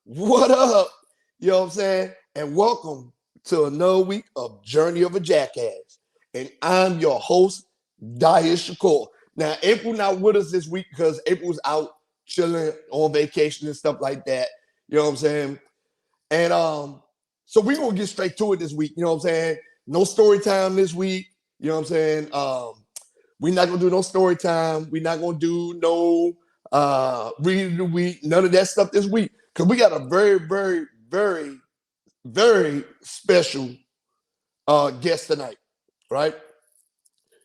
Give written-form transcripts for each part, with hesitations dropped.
What up? You know what I'm saying? And welcome to another week of Journey of a Jackass. And I'm your host, Dahir Shakur. Now, April not with us this week because April's out chilling on vacation and stuff like that. You know what I'm saying? And so we're gonna get straight to it this week. You know what I'm saying? No story time this week. You know what I'm saying? We're not gonna do no story time. We're not gonna do no reading of the week, none of that stuff this week. Because we got a very, very, very, very special guest tonight, right?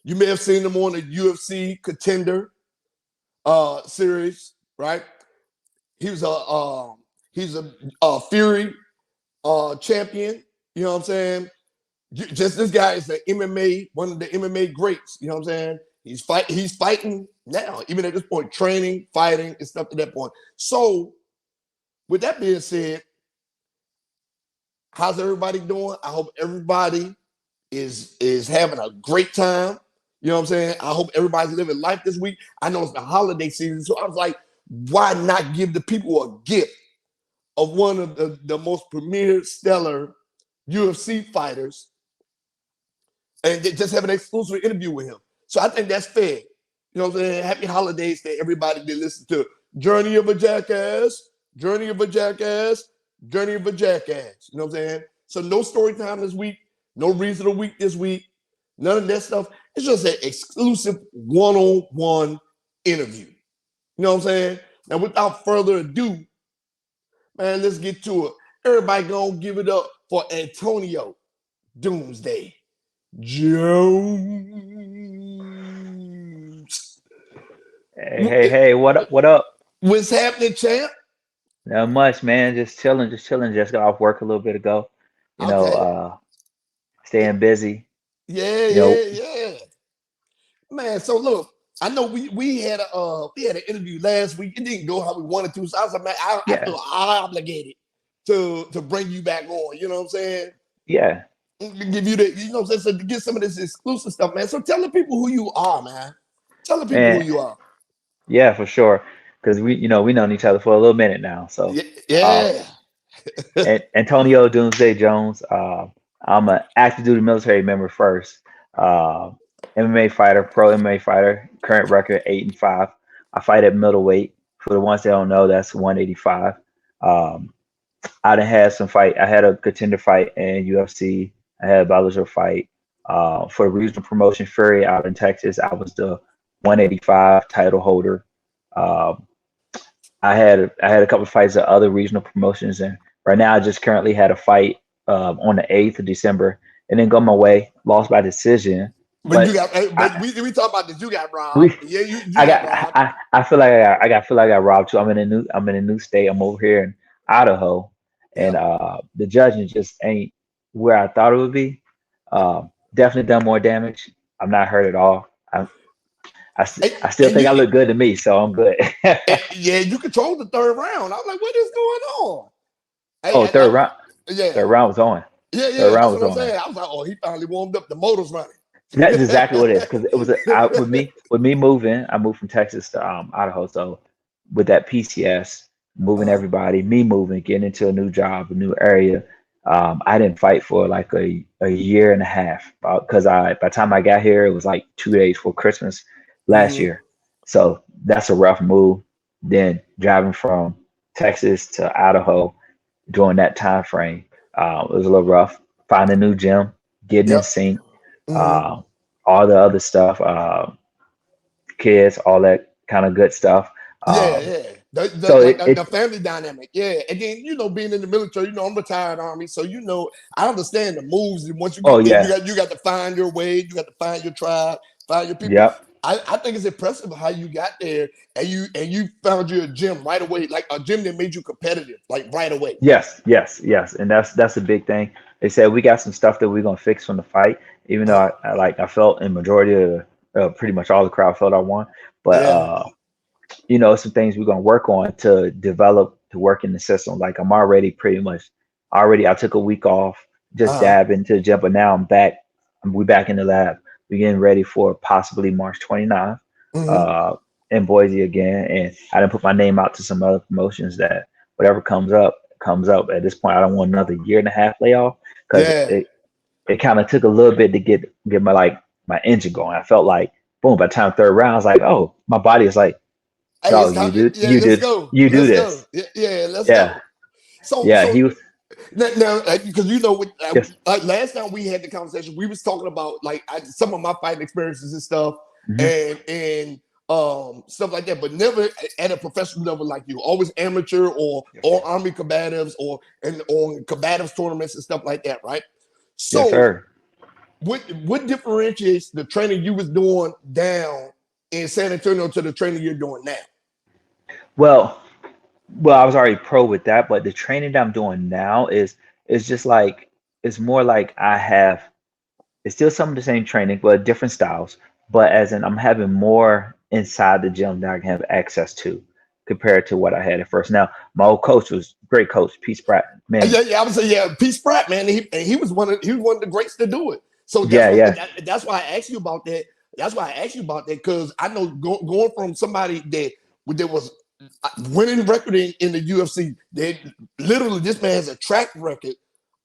You may have seen him on the UFC Contender series, right? He was a Fury champion. You know what I'm saying? Just this guy is one of the MMA greats. You know what I'm saying? He's fighting now, even at this point, training, fighting, and stuff to that point. So, with that being said, how's everybody doing? I hope everybody is having a great time. You know what I'm saying? I hope everybody's living life this week. I know it's the holiday season, so I was like, why not give the people a gift of one of the most premier, stellar UFC fighters and just have an exclusive interview with him? So I think that's fair. You know what I'm saying? Happy holidays to everybody that listen to Journey of a Jackass, Journey of a Jackass, Journey of a Jackass. You know what I'm saying? So no story time this week, no reason of the week this week, none of that stuff. It's just an exclusive one-on-one interview. You know what I'm saying? Now, without further ado, man, let's get to it. Everybody gonna give it up for Antonio Doomsday Jones. Hey, what up? What up? What's happening, champ? Not much, man. Just chilling, just chilling. Just got off work a little bit ago. You know, Okay. staying busy. Yeah, You know, yeah. Man, so look, I know we had an interview last week. It didn't go how we wanted to. So I was like, man, I yeah, feel obligated to bring you back on. You know what I'm saying? yeah, Give you the, you know what I'm saying? So to get some of this exclusive stuff, man. So tell the people who you are, man. Tell the people who man. you are. Yeah, for sure. Because we known each other for a little minute now. So, Yeah. uh, Yeah. Antonio Doomsday Jones. I'm an active duty military member first. Uh, MMA fighter, pro MMA fighter. Current record 8-5. I fight at middleweight. For the ones that don't know, that's 185. Um, I done had some fight. I had a contender fight in UFC. I had a Bellator fight for the regional promotion Fury out in Texas. I was the 185 title holder. Um, I had a couple of fights at other regional promotions, and right now I just currently had a fight on the 8th of December. It didn't go my way. Lost by decision, But you but got, but I we talk about this. You got robbed. we Yeah, you I got got robbed. I feel like I got robbed too. I'm in a new state. I'm over here in Idaho, Yeah. and the judging just ain't where I thought it would be. Definitely done more damage. I'm not hurt at all. I still And think you, I look good to me, so I'm good. yeah, you controlled the third round. I was like, what is going on? Oh, Yeah, third round was on. Third That's round what was I'm on there. saying. I was like, oh, he finally warmed up. The motor's running. That's exactly what it is because it was with me moving. I moved from Texas to Idaho, so with that PCS, moving uh, everybody, me moving, getting into a new job, a new area. I didn't fight for like a year and a half because I by the time I got here, it was like 2 days for Christmas last mm-hmm. year. So that's a rough move. Then driving from Texas to Idaho during that time frame, it was a little rough. Finding a new gym, getting in Yep. sync, Mm-hmm. uh, all the other stuff, kids, all that kind of good stuff. Yeah, Um, yeah. so Like the it family dynamic. Yeah. And then, being in the military, I'm retired Army. So, I understand the moves. And once you oh get there, yeah, you got to find your way. You got to find your tribe, find your people. yep, I think it's impressive how you got there and you found your gym right away, like a gym that made you competitive, like right away. yes, and that's a big thing. They said we got some stuff that we're gonna fix from the fight, even though Uh, I felt in majority of pretty much all the crowd felt I won, but yeah. some things we're gonna work on to develop to work in the system. Like I'm already pretty much I took a week off, just Uh, dab into the gym, but now I'm back. We back in the lab. We're getting ready for possibly March 29th mm-hmm. uh, in Boise again. And I didn't put my name out to some other promotions that whatever comes up, comes up. At this point, I don't want another year and a half layoff because Yeah. it kind of took a little bit to get my engine going. I felt like boom, by the time third round, I was like, oh, my body is like, Hey, no, it's time. Yeah, you let's did go. you do Let's go. this. Yeah, yeah, let's Yeah, go. So, yeah, so he was now, because yes. like last time we had the conversation, we was talking about like some of my fighting experiences and stuff, Mhm. and stuff like that, but never at a professional level like you. Always amateur Yes, or sir. army combatives or combatives tournaments and stuff like that, right? Yes, So, sir. what differentiates the training you was doing down in San Antonio to the training you're doing now? Well, I was already pro with that, but the training that I'm doing now is just like it's more like I have it's still some of the same training, but different styles. But as in I'm having more inside the gym that I can have access to compared to what I had at first. Now, my old coach was great coach, Pete Spratt. Man, Yeah, I would say yeah, Pete Spratt, man. He was one of the greats to do it. So yeah, yeah. that's why I asked you about that. That's why I asked you about that because I know going from somebody that was winning record in the UFC. That literally this man has a track record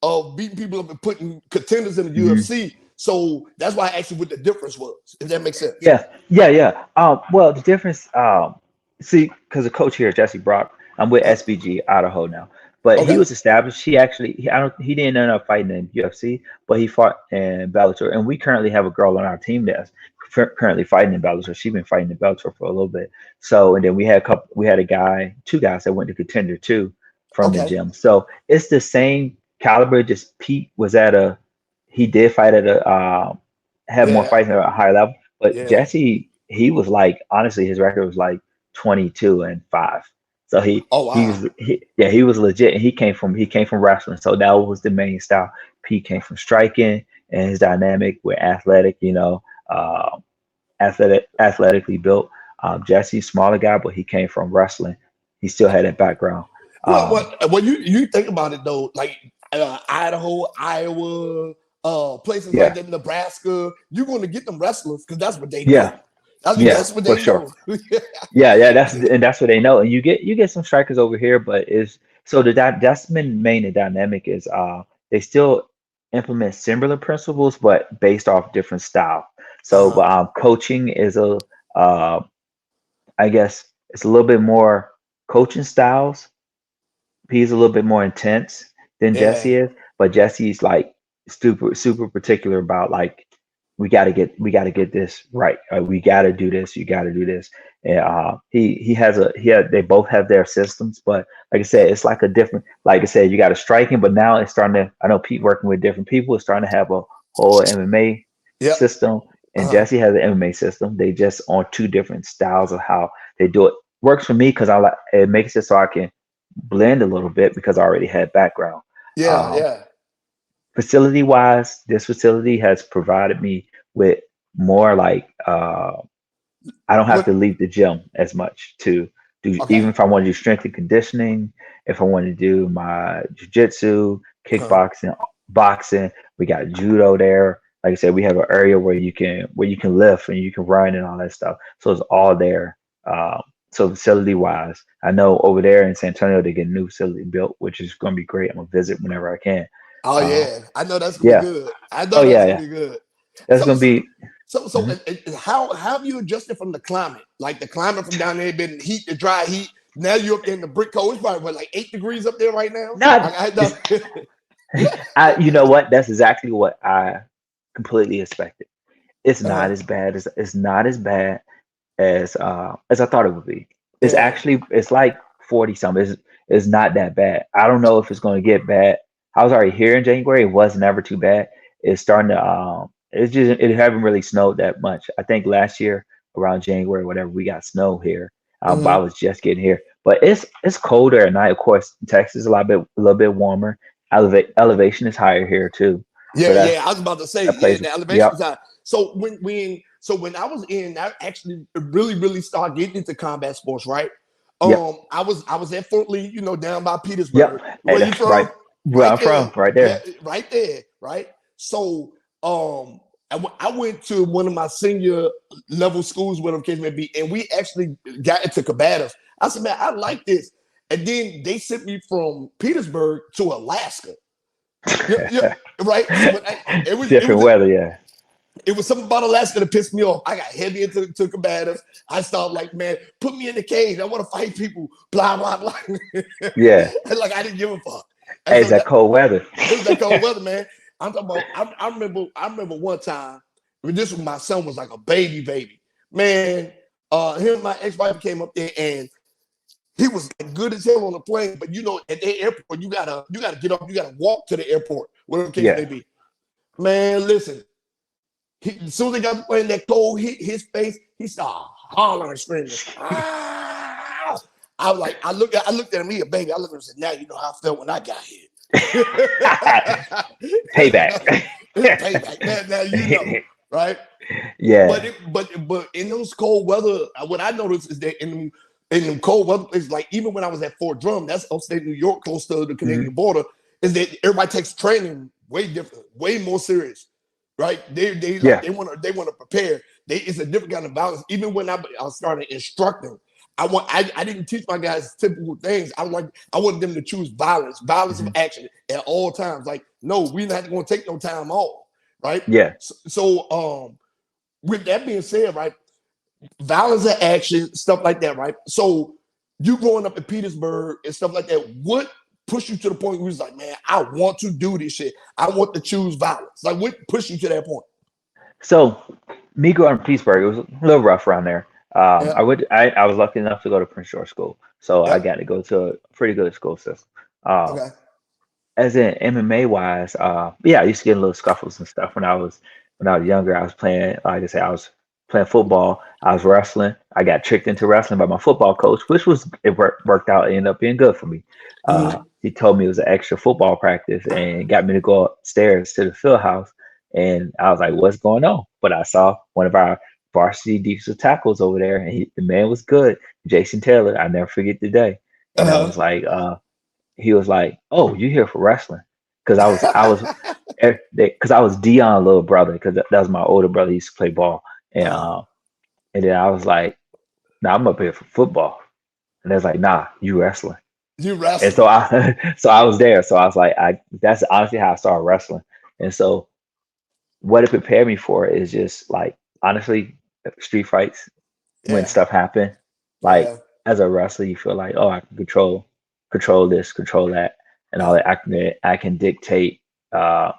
of beating people up and putting contenders in the Mhm. UFC. So that's why I asked you what the difference was, if that makes sense. Yeah, yeah, yeah. Well, the difference, see, because the coach here, Jesse Brock, I'm with Uh, SBG Idaho now, but he okay, was established. He actually, he didn't end up fighting in UFC, but he fought in Bellator, and we currently have a girl on our team that's currently fighting in Bellator. She's been fighting in Bellator for a little bit. So, and then we had a guy, two guys that went to Contender too from the okay, gym. So it's the same caliber. Just Pete was he did fight at had more yeah, fights at a higher level. But yeah. Jesse, he was like honestly, his record was like 22-5. So Oh wow, he was legit. And he came from wrestling. So that was the main style. Pete came from striking, and his dynamic with athletic, athletically built. Jesse, smaller guy, but he came from wrestling. He still had that background. well, Um, when you think about it though, like Idaho, Iowa, places like yeah, that, Nebraska, you're going to get them wrestlers because that's what they know. yeah, yeah, That's what for they sure. know. Yeah, yeah, that's what they know. And you get some strikers over here, but is so that's been main the dynamic is they still implement similar principles, but based off different style. So uh-huh. coaching is uh I guess it's a little bit more coaching styles. He's a little bit more intense than Yeah, Jesse is, but Jesse's like super particular about like we got to get this right. We got to do this. You got to do this. And they both have their systems, but like I yeah, said, it's like a different. Like I said, you got to strike him, but now it's starting to. I know Pete working with different people is starting to have a whole MMA yep, system, and uh-huh. Jesse has an MMA system. They just on two different styles of how they do it. Works for me because I like it makes it so I can blend a little bit because I already had background. Yeah, Um, yeah. Facility wise, this facility has provided me with more like I don't have What? to leave the gym as much to do Okay, even if I want to do strength and conditioning, if I want to do my jujitsu, uh-huh. kickboxing, boxing, we got judo there. Like I said, we have an area where you can lift and you can run and all that stuff. So it's all there. So facility wise, I know over there in San Antonio they get a new facility built, which is going to be great. I'm gonna visit whenever I can. Oh Uh, yeah, I know that's gonna be yeah. good. I Oh know that's yeah, gonna yeah. be good. That's So, gonna so, be. so, Mhm. how have you adjusted from the climate? Like the climate from down there, been heat to dry heat. Now you're up there in the brick cold. It's probably what, like 8 degrees up there right now. Not. It's, you know what? That's exactly what I completely expected. It's not uh, as bad as it's not as I thought it would be. yeah. It's like 40 something. It's not that bad. I don't know if it's going to get bad. I was already here in January. It was never too bad. It's starting to it haven't really snowed that much. I think last year around January, whatever, we got snow here. But I Mhm. was just getting here. But it's colder at night. Of course, Texas is a little bit warmer. Elevation is higher here too. So Yeah, yeah. I was about to say, that yeah, plays. the Yep. elevation side. So when I was in, I actually really started getting into combat sports, right? Yep. I was at Fort Lee, down by Yep. Petersburg. Hey, Where you that's right from? where Right I'm there. from, right Yeah, there. right there, right? So I went to one of my senior level schools, whatever case may be, and we actually got into combatives. I said, man, I like this. and then they sent me from Petersburg to Alaska. Yeah, right. So when it was Different weather, yeah. it was something about Alaska that pissed me off. I got heavy into combatives. I started like, man, put me in the cage. I want to fight people. Blah blah blah. Yeah. Like I didn't give a fuck. And Hey, it's so that cold weather. it was that cold weather, man. I'm talking about. I remember one time when this was my son was like a baby, man. Him and my ex-wife came up there and he was like good as hell on the plane. But you know, at the airport, you gotta get off. You gotta walk to the airport, whatever the case Yeah. may be. Man, listen. As soon as they got the plane, that cold hit his face. He started hollering, screaming. Ah! I was like, I looked at him, he a baby. I looked at him and said, now you know how I felt when I got here. Payback. Payback. Now you know, right? Yeah. But in those cold weather, what I noticed is that in them cold weather places, like even when I was at Fort Drum, that's upstate New York, close to the Canadian border, is that everybody takes training way different, way more serious, right? They like Yeah. they want to prepare. It's a different kind of balance. Even when I started instructing, I didn't teach my guys typical things. I wanted them to choose violence of action at all times. Like, no, we're not going to take no time off, right? Yeah. So with that being said, right, violence of action, stuff like that, right? So you growing up in Petersburg and stuff like that, what pushed you to the point where you was like, man, I want to do this shit. I want to choose violence. Like, what pushed you to that point? So me growing up in Pittsburgh, it was a little rough around there. Yeah, I was lucky enough to go to Prince George School, so I yeah, got to go to a pretty good school system. Um, okay. as in MMA wise, yeah, I used to get in little scuffles and stuff when I was younger. I was playing, like I said, I was playing football. I was wrestling. I got tricked into wrestling by my football coach, which was worked out. It ended up being good for me. Mm-hmm. He told me it was an extra football practice and got me to go upstairs to the field house. And I was like, "What's going on?" But I saw one of our varsity defensive tackles over there, and the man was good, Jason Taylor. I never forget the day. And I Uh-huh. was like, he was like, "Oh, you here for wrestling?" Because because I was Dion's little brother, because that was my older brother. He used to play ball, and then I was like, "Nah, I'm up here for football." And they was like, "Nah, you wrestling." You And wrestling. so I so I was there. So I was like, I that's honestly how I started wrestling. And so what it prepared me for is just like honestly street fights when Yeah, stuff happen. Like yeah, as a wrestler, you feel like, oh, I can control this, control that, and all yeah, that. I can dictate. Uh,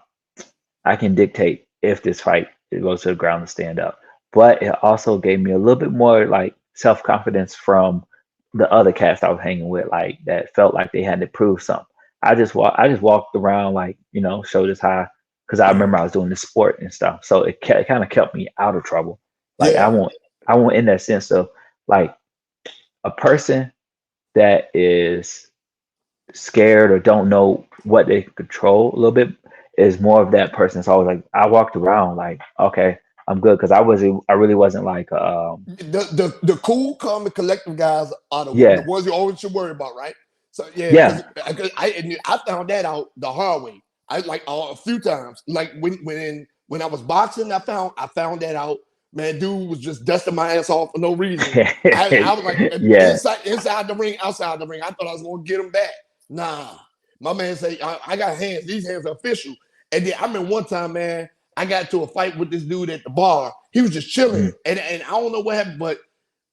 I can dictate if this fight it goes to the ground and stand up. But it also gave me a little bit more like self confidence from the other cats I was hanging with, like that felt like they had to prove something. I just walked around like shoulders high because I mm, remember I was doing the sport and stuff. So it kind of kept me out of trouble. Like yeah, I want in that sense of like a person that is scared or don't know what they can control a little bit is more of that person. So I was like, I walked around like, okay, I'm good because I really wasn't like, the cool, calm, and collective guys are the yeah, ones you always should worry about, right? So yeah, yeah, because I found that out the hard way. I like a few times, like when I was boxing, I found that out. Man, dude was just dusting my ass off for no reason. I was like yeah, inside the ring, outside the ring. I thought I was gonna get him back. Nah, my man say I got hands. These hands are official. And then I remember one time, man, I got to a fight with this dude at the bar. He was just chilling, mhm. and I don't know what happened, but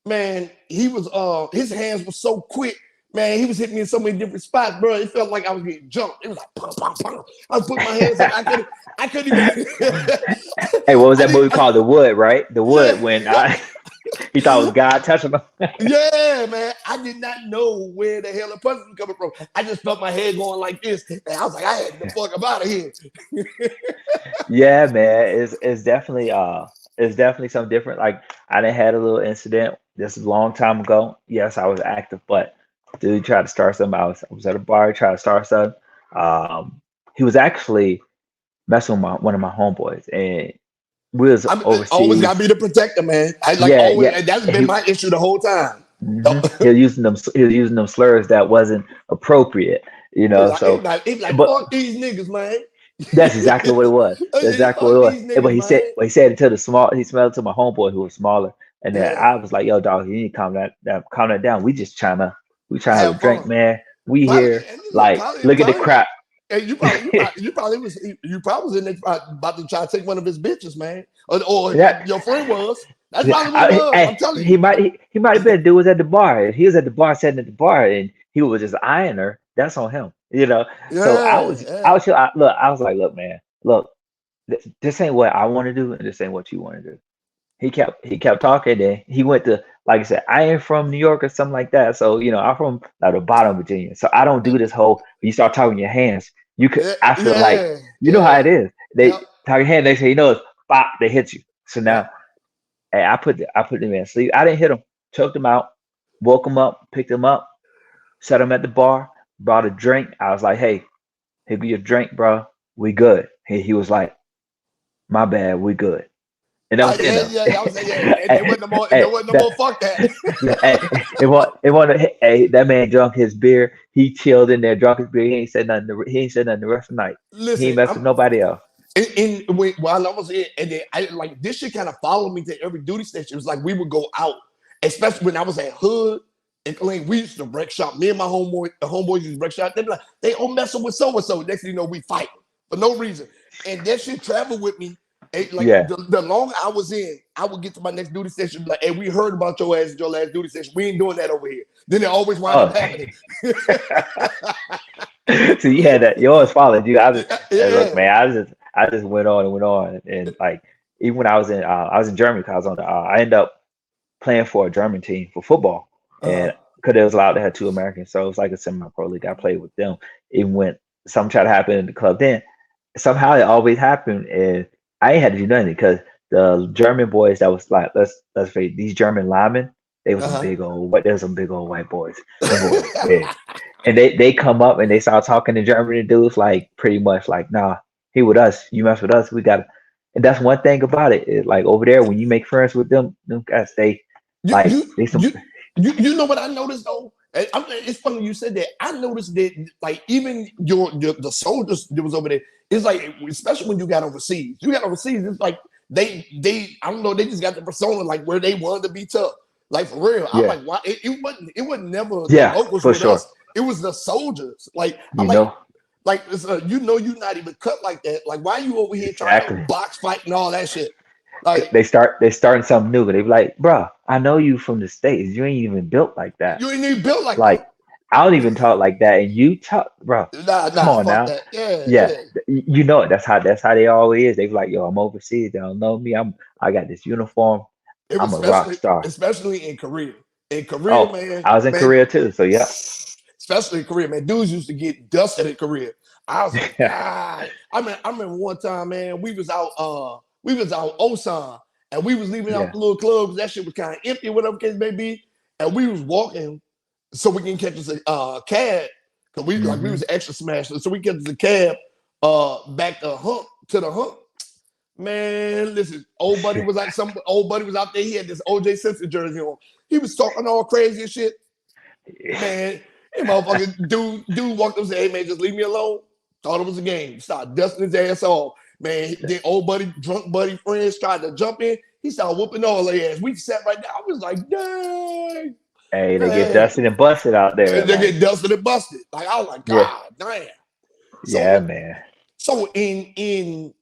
man, he was his hands were so quick. Man, he was hitting me in so many different spots, bro. It felt like I was getting jumped. It was like pum, pum, pum. I was putting my hands up. I couldn't even. Hey, what was I that didn't. movie called? The Wood, right? The Yeah, Wood when he thought it was God touching him. yeah, man. I did not know where the hell the punch was coming from. I just felt my head going like this, and I was like, I had to fuck up out of here. Yeah, man, it's definitely something different. Like I done had a little incident. This is a long time ago. Yes, I was active, but dude tried to start something. I was at a bar, tried to start something. Um, he was actually messing with one of my homeboys, and we was I always gotta be overseas. the protector, man. I like Yeah, always, yeah. and that's And been my issue the whole time. he was using them. He was using them slurs that wasn't appropriate. So, It's like but fuck these niggas, man. that's exactly what it was. That's exactly what Fuck it was. these But niggas, man. he said it to the small. He smelled it to my homeboy who was smaller, and then Yeah, I was like, "Yo, dog, you need to calm that down. We just trying to We trying to have drink, fun. man. We Probably, here. and look, Like, look at the crap. and you probably was in there about to try to take one of his bitches, man, or that your friend was. That's probably what it was. I'm telling you. he might have been. Dude was at the bar. He was at the bar, sitting at the bar, and he was just eyeing her. That's on him, you know. So Yeah, I yeah. was, look. I was like, look, man, look. This ain't what I want to do, and this ain't what you want to do. He kept talking, and he went to, like I said, I ain't from New York or something like that. So I'm from like the bottom of Virginia. So I don't do this whole when you start talking your hands. You could Yeah, I feel like yeah, you know how yeah. it is. Yep, They talk your hand, they say it's pop, they hit you. So yep. now, hey, I put them in sleep. I didn't hit him, choked him out, woke him up, picked him up, set him at the bar, brought a drink. I was like, hey, here be your drink, bro. We good. He was like, my bad, we good. And that was the end Yeah, of yeah. I was saying, yeah. And it. there wasn't no more. Fuck that. Yeah, hey, that man drunk his beer. He chilled in there, drunk his beer. He ain't said nothing the rest of the night. He Listen, ain't messed with nobody else. while I was in, and then I like this shit kind of followed me to every duty station. It was like we would go out, especially when I was at Hood and Clean. We used to wreck shop. Me and my homeboys used to wreck shop. They'd be like, they all messing with so and so. Next thing you know, we fight for no reason. And that shit traveled with me. And like Yeah. the longer I was in, I would get to my next duty station, be like, hey, we heard about your ass at your last duty station. We ain't doing that over here. Then it always wind up Oh, happening. so you had that. Yours followed you. Hey, look, Yeah. man. I just went on and went on, and like even when I was in Germany, 'cause I was on I ended up playing for a German team for football, Uh-huh. and because it was allowed to have two Americans, so it was like a semi-pro league. I played with them. Even when something tried to happen in the club, then somehow it always happened, and I ain't had to do nothing because the German boys that was like let's face it, these German linemen, Uh-huh. they was some big old white boys. Them boys was big, and they come up and they start talking to German dudes like pretty much like, nah, he with us, you mess with us, we got. And that's one thing about it. Like over there, when you make friends with them guys, You like you they some you you know what I noticed though? It's funny you said that. I noticed that like even your the soldiers that was over there. It's like especially when you got overseas. You got overseas. It's like they I don't know. They just got the persona like where they wanted to be tough. Like for real. I'm yeah like why it wasn't never the yeah locals for with sure. us. It was the soldiers. Like I'm You know like you know you're not even cut like that. Like why are you over here trying to exactly. box fight and all that shit? Like They starting something new, but they be like, bruh, I know you from the States. You ain't even built like that. you ain't even built like that. Like I don't even talk like that, and you talk, bruh. Nah, Come nah, on fuck now. that. Yeah, Yeah, yeah. you know it. That's how they always is. They be like, yo, I'm overseas. They don't know me. I got this uniform. It I'm was a rock star. especially in Korea. In Korea, Oh, man, I was in man, Korea too. So yeah. especially in Korea, man, dudes used to get dusted in Korea. I was like, God. I remember one time, man, we was out Osan and we was leaving out Yeah. the little clubs. That shit was kind of empty, whatever case may be. And we was walking so we can catch us a cab. Cause we Hmm. was extra smashed. So we catch us a cab back to the hump. Man, listen, some old buddy was out there. He had this OJ Simpson jersey on. He was talking all crazy and shit. Man, that motherfucking dude walked up and said, hey man, just leave me alone. Thought it was a game. Started dusting his ass off. Man, then old buddy, drunk buddy friends tried to jump in. He started whooping all their ass. We sat right there. I was like, dang, Hey, they get man. dusted and busted out there. They Like, get dusted and busted. Like I was like, yeah, God damn. yeah, So man. So in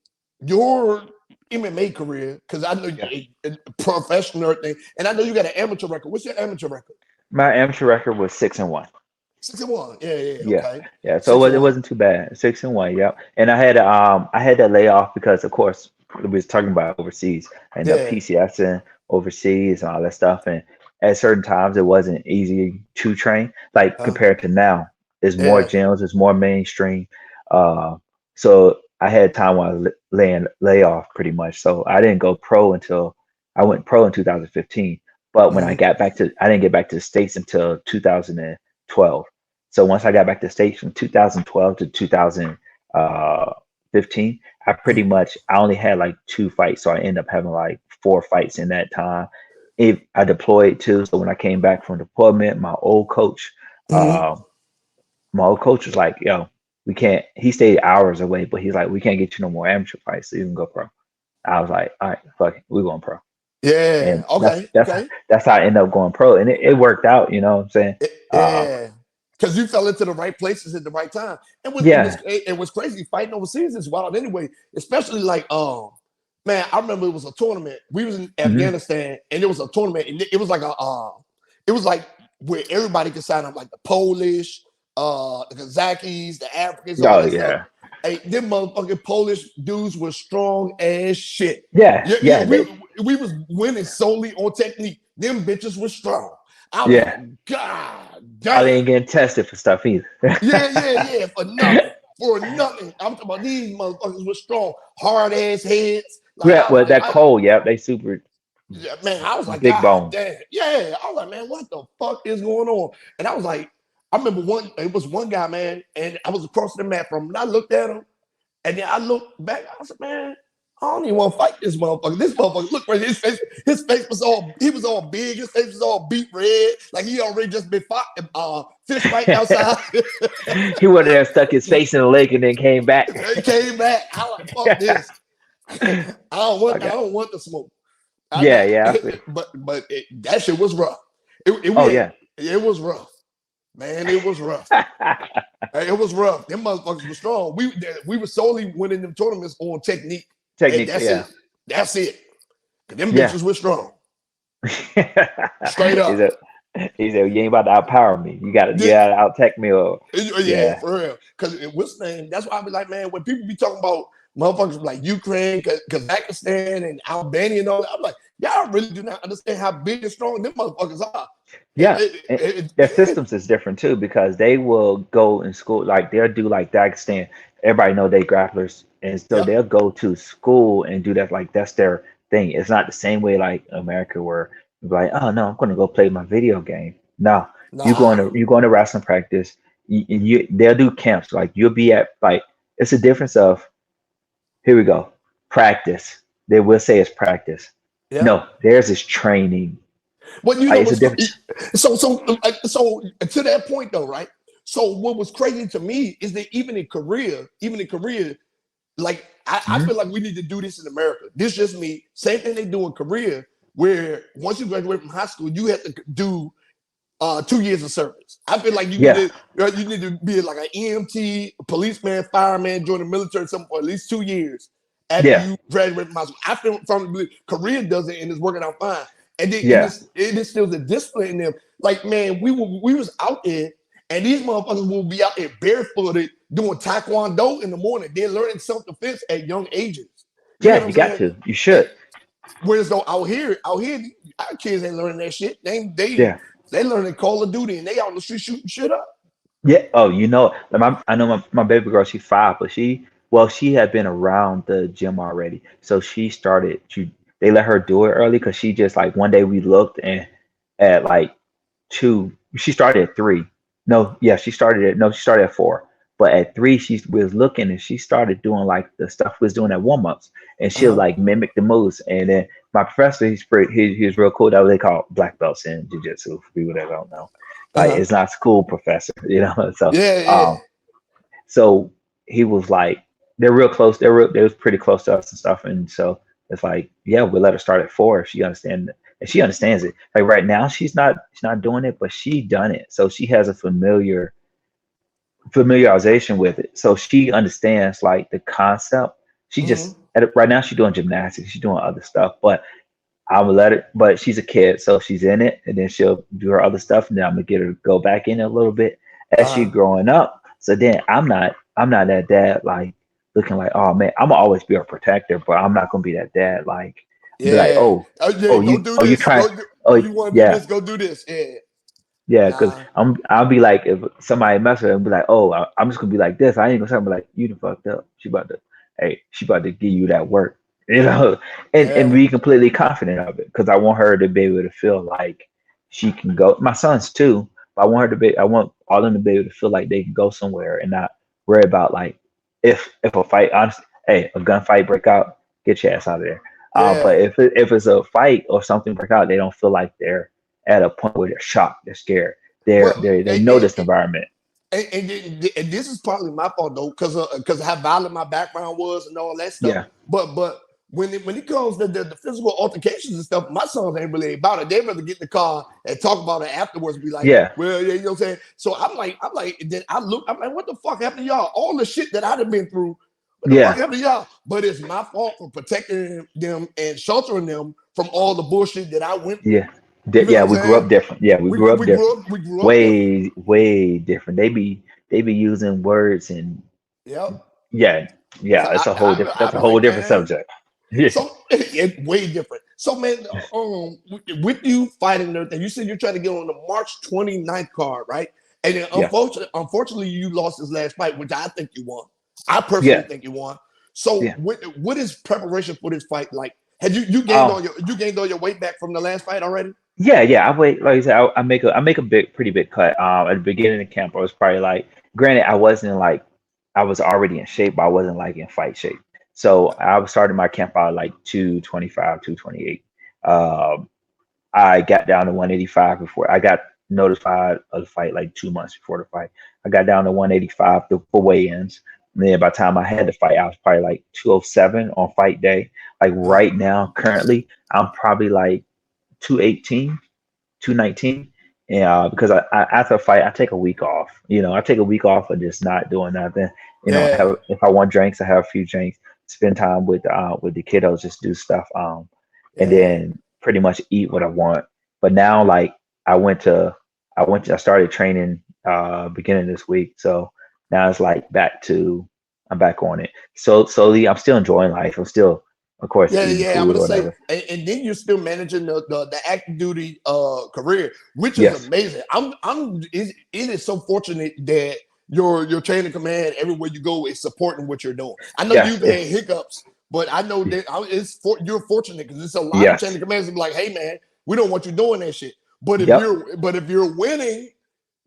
your MMA career, because I know Yeah. you professional thing, and I know you got an amateur record. What's your amateur record? My amateur record was 6-1. 61. Yeah, yeah, Yeah, okay. yeah. So Six it and one. wasn't too bad. 6-1. Yep. And I had that layoff because, of course, we was talking about overseas. I ended up Yeah, PCSing overseas and all that stuff. And at certain times, it wasn't easy to train. Like uh, compared to now, there's more yeah. gyms, there's more mainstream. Uh, so I had time while I was laying layoff pretty much. So I didn't go pro until I went pro in 2015. But when Mm-hmm. I didn't get back to the States until 2012. So once I got back to the States from 2012 to 2015, I only had like two fights. So I ended up having like four fights in that time. If I deployed too, so when I came back from deployment, Mm-hmm. uh, my old coach was like, "Yo, we can't." He stayed hours away, but he's like, "We can't get you no more amateur fights, so you can go pro." I was like, "All right, fuck it, we're going pro." Yeah. And Okay. that's Okay. that's how I ended up going pro, and it worked out. You know what I'm saying? Uh, Yeah. Because you fell into the right places at the right time. And yeah. it was crazy. Fighting overseas is wild anyway. Especially like man, I remember it was a tournament. We was in Hmm. Afghanistan and it was a tournament, and it was like it was like where everybody could sign up, like the Polish, the Kazakhs, the Africans, all Oh that stuff. yeah. Hey, them motherfucking Polish dudes were strong as shit. Yeah. Yeah, yeah, Yeah. They. we was winning solely on technique. Them bitches were strong. I was like, Yeah. God Probably damn. ain't getting tested for stuff either. Yeah, for nothing. For nothing. I'm talking about these motherfuckers with strong, hard ass heads. Like Yeah. I was Well, like, that cold. Yeah. They super yeah, man, I was like, big God bones. damn. Yeah. I was like, man, what the fuck is going on? And I was like, I remember it was one guy, man, and I was across the map from him, and I looked at him, and then I looked back, I said, man, I don't even want to fight this motherfucker. This motherfucker, look where his face he was all big, his face was all beat red, like he already just been fish fighting outside. He went there, stuck his face in the lake, and then came back. He came back. I was like, fuck this. I Okay. don't want the smoke. Yeah. Yeah. I feel. But that shit was rough. Oh yeah. It was rough, man. It was rough. It was rough. Them motherfuckers were strong. We were solely winning them tournaments on technique. And Technique. that's Yeah. it. That's it. Cause them Yeah. bitches were strong. he Straight up. said, he said, you ain't about to outpower me. You Yeah, gotta out tech me or yeah, yeah. for real. Cause what's the name? That's why I be like, man, when people be talking about motherfuckers like Ukraine, Kazakhstan, and Albania and all that, I'm like, y'all really do not understand how big and strong them motherfuckers are. Yeah. And their systems is different too because they will go in school like they'll do like Dagestan. Everybody know they grapplers, and so Yep. they'll go to school and do that. Like that's their thing. It's not the same way like America where you're like, oh no, I'm going to go play my video game. No, Nah. you're going to wrestling practice. They'll do camps. Like you'll be at like it's a difference of here we go practice. They will say it's practice. Yep. No, theirs is training. Well, you Like know it's a what's difference. so to that point though, right? So what was crazy to me is that even in Korea, like I Mhm. feel like we need to do this in America. This just me. Same thing they do in Korea, where once you graduate from high school, you have to do 2 years of service. I feel like Yeah. you need to be like an EMT, a policeman, fireman, join the military, something for at least 2 years after Yeah. you graduate from high school. I feel from Korea does it and it's working out fine. And then Yeah. it instills a discipline in them. Like man, we was out there, and these motherfuckers will be out there barefooted doing taekwondo in the morning. They're learning self defense at young ages. You get Yeah. what I'm You got saying? to. You And should. whereas though out here, our kids ain't learning that shit. Yeah. They learning Call of Duty and they out on the street shooting shit up. Yeah. Oh, like I know my baby girl, she's 5, but she had been around the gym already. So she started, they let her do it early because she just like one day we looked and at like 2, she started at 3. No, yeah, she started at 4. But at 3, she was looking and she started doing like the stuff we was doing at warm ups and she'll Uh-huh. like mimic the moves. And then my professor, he's real cool. That's what they call black belts in jiu-jitsu for people that don't know. Like Uh-huh. it's not school professor, you know. So Yeah, yeah. um so he was like they're real close. They was pretty close to us and stuff. And so it's like, yeah, we let her start at 4 if she understand and she understands it. Like right now she's not doing it, but she done it. So she has a familiarization with it. So she understands like the concept. She just Mm-hmm. right now she's doing gymnastics, she's doing other stuff, but I would let her, but she's a kid, so she's in it, and then she'll do her other stuff, and then I'm gonna get her to go back in it a little bit as she Uh-huh. growing up. So then I'm not that dad like looking like, oh man, I'm gonna always be a protector, but I'm not gonna be that dad like be like, Yeah. Yeah, go do you this. trying, oh You want to do yeah, this, go do this. Yeah. yeah, because Nah. I'll be like if somebody mess with her and be like, oh, I'm just gonna be like this. I ain't gonna say I'm like you done fucked up. She about to give you that work, you know, and Yeah. be completely confident of it because I want her to be able to feel like she can go. My sons too, but I want all of them to be able to feel like they can go somewhere and not worry about like if a fight, honestly, hey, a gunfight break out, get your ass out of there. But Yeah. if it's a fight or something break out, they don't feel like they're at a point where they're shocked, they're scared. Well, They know this environment. and this is partly my fault though, because of how violent my background was and all that stuff. Yeah. But when it comes to the physical altercations and stuff, my sons ain't really about it. They rather get in the car and talk about it afterwards. Be like, Yeah, well, yeah, you know what I'm saying. So I'm like, then I'm like, what the fuck happened to y'all? All the shit that I'd have been through, what the fuck yeah, happened to y'all? But it's my fault for protecting them and sheltering them from all the bullshit that I went through. yeah, You feel what yeah. I'm We grew saying? up different. Yeah, we grew up different. We grew up different. Way different. They be using words and Yep. yeah, So yeah. It's a whole different. I That's be a whole like, different man. subject. Yeah, So it's way different. So man, with you fighting and everything, you said you're trying to get on the March 29th card, right? And then yeah, unfortunately, you lost this last fight, which I think you won. I personally yeah, think you won. So yeah. what is preparation for this fight like? Had you Um, gained all your weight back from the last fight already? yeah, yeah. I wait. Like I said, I make a pretty big cut. At the beginning of camp, I was probably like, granted, I wasn't like, I was already in shape, but I wasn't like in fight shape. So I was starting my camp out like 225, 228. Um, I got down to 185 before I got notified of the fight like 2 months before the fight. I got down to 185 for weigh-ins. And then by the time I had the fight, I was probably like 207 on fight day. Like Uh, right now, currently, I'm probably like 218, 219. And because after a fight, I take a week off. I take a week off of just not doing nothing. yeah, If I want drinks, I have a few drinks. Spend time with the kiddos, just do stuff. And yeah, then pretty much eat what I want. But now, like I went to, I started training beginning this week. So now it's like I'm back on it. So slowly, I'm still enjoying life. I'm still, of course, yeah, eating yeah. I'm food gonna or say, whatever. and then you're still managing the active duty career, which is Yes, amazing. It is so fortunate that your chain of command everywhere you go is supporting what you're doing. I know yes, you've had hiccups, but I know that you're fortunate because it's a lot of chain yes, of commands that be like, hey man, we don't want you doing that shit. yep. But if you're winning,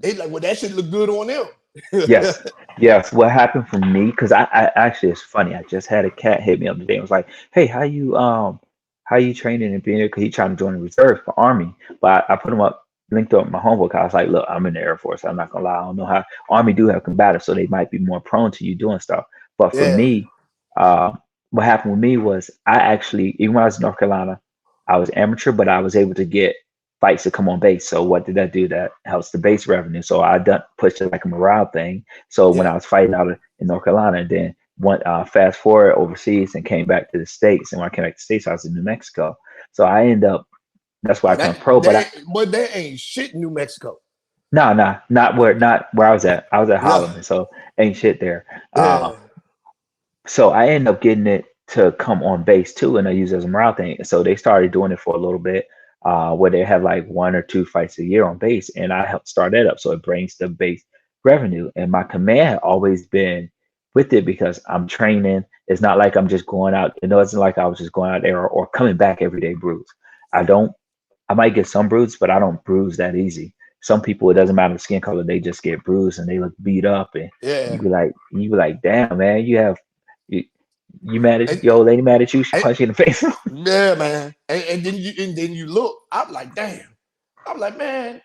they like, well, that shit look good on them. Yes, yes. What happened for me? Because I actually, it's funny. I just had a cat hit me up today. It was like, "Hey, how you training and being there?" Because he trying to join the reserve for Army. But I put him up, linked up my homework. I was like, "Look, I'm in the Air Force. I'm not gonna lie. I don't know how Army do have combative, so they might be more prone to you doing stuff. But for Yeah. me, uh, what happened with me was I actually, even when I was in North Carolina, I was amateur, but I was able to get fights to come on base. So what did that do? That helps the base revenue. So I done pushed it like a morale thing. So when Yeah. I was fighting out in North Carolina, and then went fast forward overseas and came back to the States. And when I came back to the States, I was in New Mexico. So I end up, that's why I Oh, turned pro. but that ain't shit in New Mexico. No, no, not where I was at. I was at Yeah. Holloman, so ain't shit there. Yeah. So I ended up getting it to come on base too, and I use it as a morale thing. So they started doing it for a little bit, where they have like 1 or 2 fights a year on base, and I helped start that up. So it brings the base revenue, and my command had always been with it because I'm training. It's not like I'm just going out. It's not like I was just going out there or coming back every day bruised. I don't. I might get some bruise, but I don't bruise that easy. Some people, it doesn't matter the skin color, they just get bruised and they look beat up, and Yeah. you be like, damn man, you, you mad at And, your old lady mad at you? She and punched you in the face. yeah, man. And then you look. I'm like, damn. I'm like, man.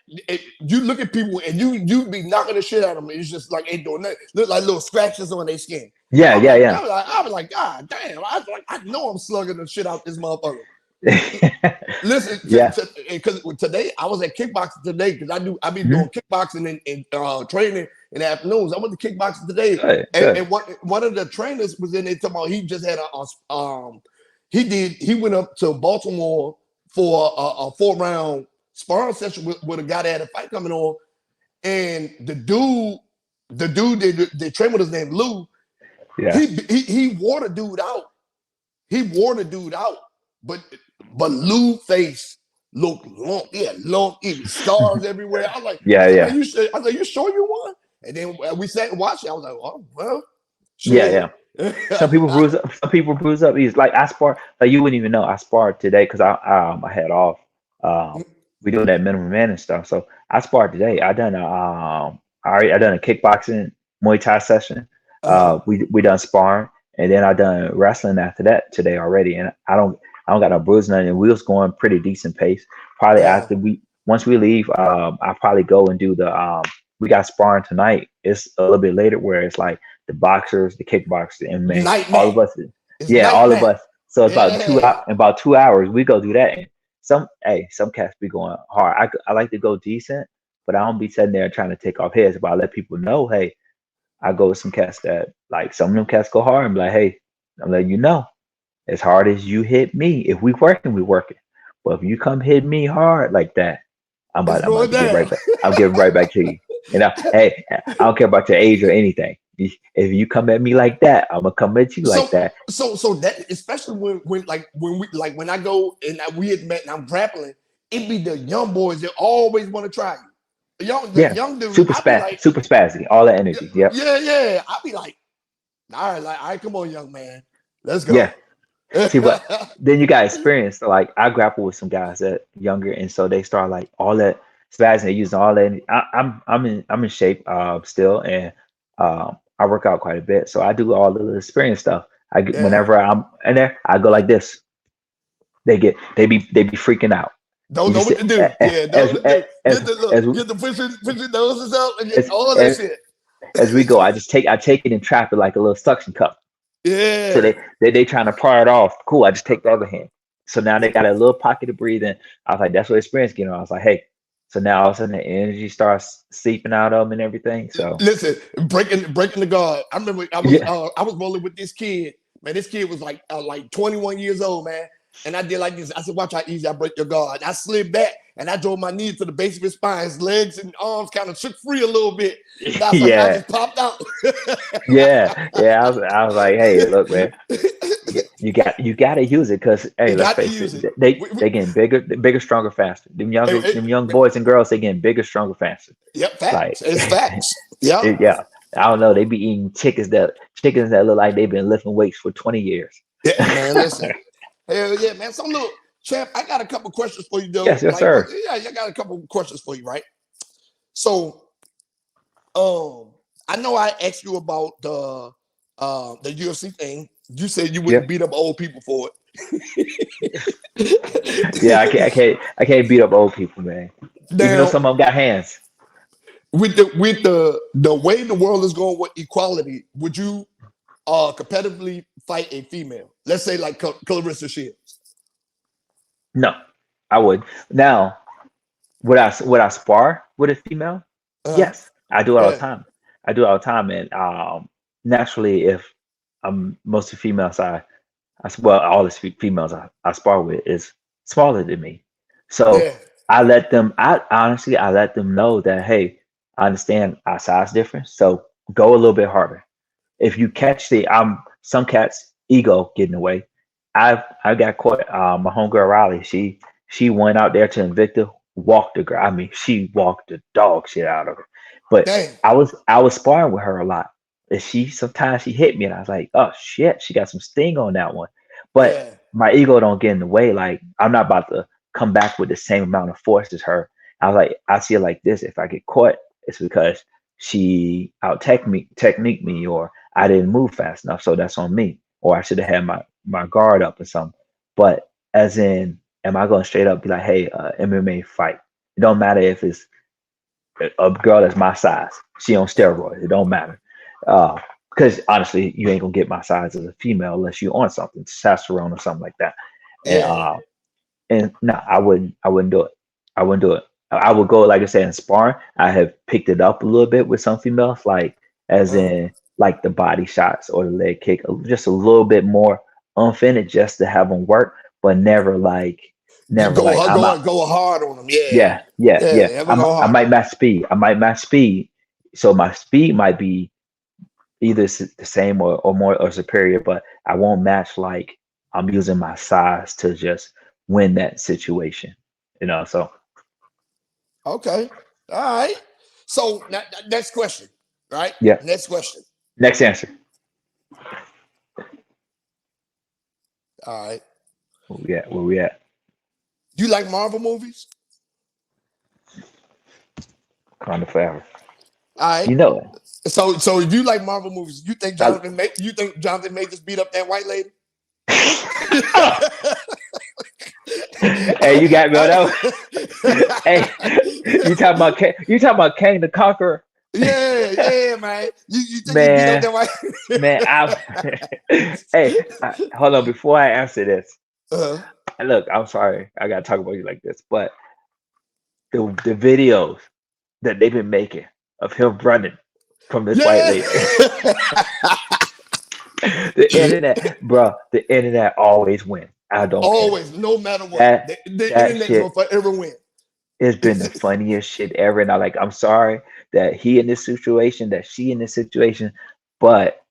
You look at people and you be knocking the shit out of them. It's just like ain't doing nothing. Look like little scratches on their skin. Yeah, yeah, yeah, I was like, God damn. I know I'm slugging the shit out this motherfucker. Listen, yeah. because today I was at kickboxing today because I be Hmm. doing kickboxing and training in the afternoons. I went to kickboxing today, Good, and good. one of the trainers was in there talking about he just had he went up to Baltimore for a 4 round sparring session with a guy that had a fight coming on, and the dude that trained with us named Lou, Yeah, he wore the dude out. He wore the dude out, but Lou face looked long. He had long, even scars everywhere. yeah, I was like, yeah, man, I was like, you sure you won? And then we sat and watched it. I was like, oh well, yeah, shit. yeah. Some people bruise up. Some people bruise up. He's like I spar. Like you wouldn't even know. I sparred today because I had off. We doing that minimum man and stuff. So I sparred today. I done a kickboxing Muay Thai session. We done sparring, and then I done wrestling after that today already. And I don't got no bruising, and we was going pretty decent pace. Probably Yeah. after once we leave, I'll probably go and do the we got sparring tonight. It's a little bit later where it's like the boxers, the kickboxers, the MMA, Night all night. of us. It's Yeah, night all of night. us. So Yeah. about 2 hours we go do that. And some cats be going hard. I like to go decent, but I don't be sitting there trying to take off heads. But I let people know, hey, I go with some cats that like some of them cats go hard and be like, hey, I'm letting you know, as hard as you hit me, if we working, we working. But if you come hit me hard like that, It's I'm going about to get right down. back. I'm getting right back to you. You know, hey, I don't care about your age or anything. If you come at me like that, I'm gonna come at you So like that. so that especially when I go and we had met and I'm grappling, it be the young boys that always want to try you. The Yeah, young dude, I be like, super spazzy, all that yeah, energy. Yep. yeah. I be like, all right, come on, young man, let's Yeah. go. See, but then you got experience. So, like I grapple with some guys that younger, and so they start like all that spazzing. They using all that. I'm in shape still, and I work out quite a bit. So I do all the experience stuff. I get Yeah, whenever I'm in there, I go like this. They be freaking out. don't You know just what to do. Yeah, know as what to do. as Get the as look, get the pushing noses up and get as all that as, shit. as we go, I take it and trap it like a little suction cup. So Yeah. they trying to pry it off. Cool. I just take the other hand. So now they got a little pocket to breathe in. I was like, that's what experience getting on. I was like, hey. So now all of a sudden the energy starts seeping out of them and everything. So Listen, breaking the guard. I remember yeah, I was rolling with this kid. Man, this kid was like 21 years old, man. And I did like this. I said, watch how easy I break your guard. And I slid back and I drove my knee to the base of his spine. His legs and arms kind of shook free a little bit. And I was like, I yeah, just popped out. yeah. I was like, hey, look, man, you got to use it because You hey, let's got to face use it, it. they getting bigger, stronger, faster. Hey, Them young boys and girls, they getting bigger, stronger, faster. yep, Like, facts. It's facts. Yep. yeah, I don't know. They be eating chickens that look like they've been lifting weights for 20 years. Yeah, man, listen. Hell yeah, man. So look, champ, I got a couple questions for you though. Yes, sir. Yeah, I got a couple questions for you, right? So I know I asked you about the UFC thing. You said you wouldn't Yep. beat up old people for Yeah, it. I can't beat up old people, man. Even though Now, some of them got hands. with the way the world is going with equality, would you competitively fight a female? Let's say like Clarissa Shields. No, I would. Now, would I spar with a female? Uh, Yes, I do it all the yeah, time. I do it all the time, and naturally, if I'm mostly females, well, all the females I spar with is smaller than me, so yeah, I let them. I honestly, I let them know that hey, I understand our size difference, so go a little bit harder. If you catch some cats ego getting away. I got caught. My homegirl Riley, she went out there to Invicta, walked the girl. I mean, she walked the dog shit out of her. But dang, I was sparring with her a lot. And sometimes she hit me, and I was like, oh shit, she got some sting on that one. But yeah, my ego don't get in the way. Like I'm not about to come back with the same amount of force as her. I was like, I see it like this. If I get caught, it's because she out technique me, or I didn't move fast enough, so that's on me. Or I should have had my guard up or something. But as in, am I going to straight up be like, hey, MMA fight? It don't matter if it's a girl that's my size. She on steroids. It don't matter. Because honestly, you ain't gonna get my size as a female unless you on something, testosterone or something like that. And yeah, no, I wouldn't do it. I wouldn't do it. I would go, like I said, in sparring. I have picked it up a little bit with some females, like as uh, in like the body shots or the leg kick, just a little bit more unfinished just to have them work, but never like I'm out. go hard on them. Yeah, yeah, Yeah. never go I hard might on them. match speed. I might match speed. So my speed might be either the same or more or superior, but I won't match like I'm using my size to just win that situation. So Okay, all right. So next question, right? yeah. Next question. Next answer. All right. Where we at? Do you like Marvel movies? Wakanda forever. All right. You know it. So if you like Marvel movies, I- You think Jonathan May just beat up that white lady? Hey, you got me on that one. Hey, you talking about Kang the Conqueror? Yeah, man. You think he beat up Man, that white? man, hey, hold on. Before I answer this, uh, look, I'm sorry, I gotta talk about you like this, but the videos that they've been making of him running from this white yeah. lady, the internet, bro, the internet always wins. I don't care. Always, no matter what, That the that internet's gonna shit forever win. has been the funniest shit ever. And I'm sorry that he in this situation, that she in this situation, but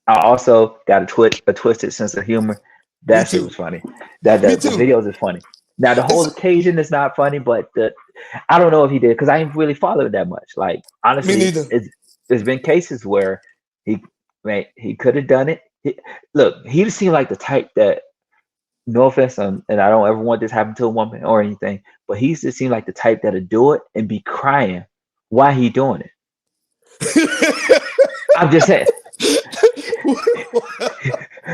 I also got a twisted sense of humor. Me That shit too. was funny. That Me the too. videos is funny. Now the whole It's occasion is not funny, but I don't know if he did because I ain't really followed that much. Like me honestly, neither. there's been cases where he he could have done it. Look, he seemed like the type that no offense, and I don't ever want this to happen to a woman or anything, but he just seemed like the type that'll do it and be crying while he doing it. I'm just saying,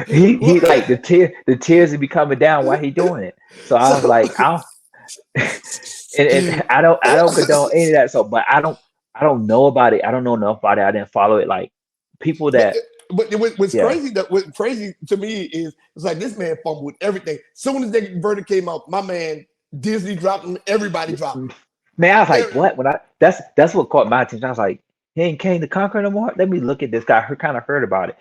he like the tears would be coming down while he doing it. So I was so, like, and I don't condone any of that. So, but I don't know about it. I don't know enough about it. I didn't follow it. Like people but that, what's yeah, crazy what's crazy to me is it's like this man fumbled with everything. Soon as the verdict came out, my man Disney dropped him. Everybody dropped him. man, I was like, Every, what? When that's what caught my attention. I was like, he ain't King the Conqueror no more. Let me look at this guy. I kind of heard about it.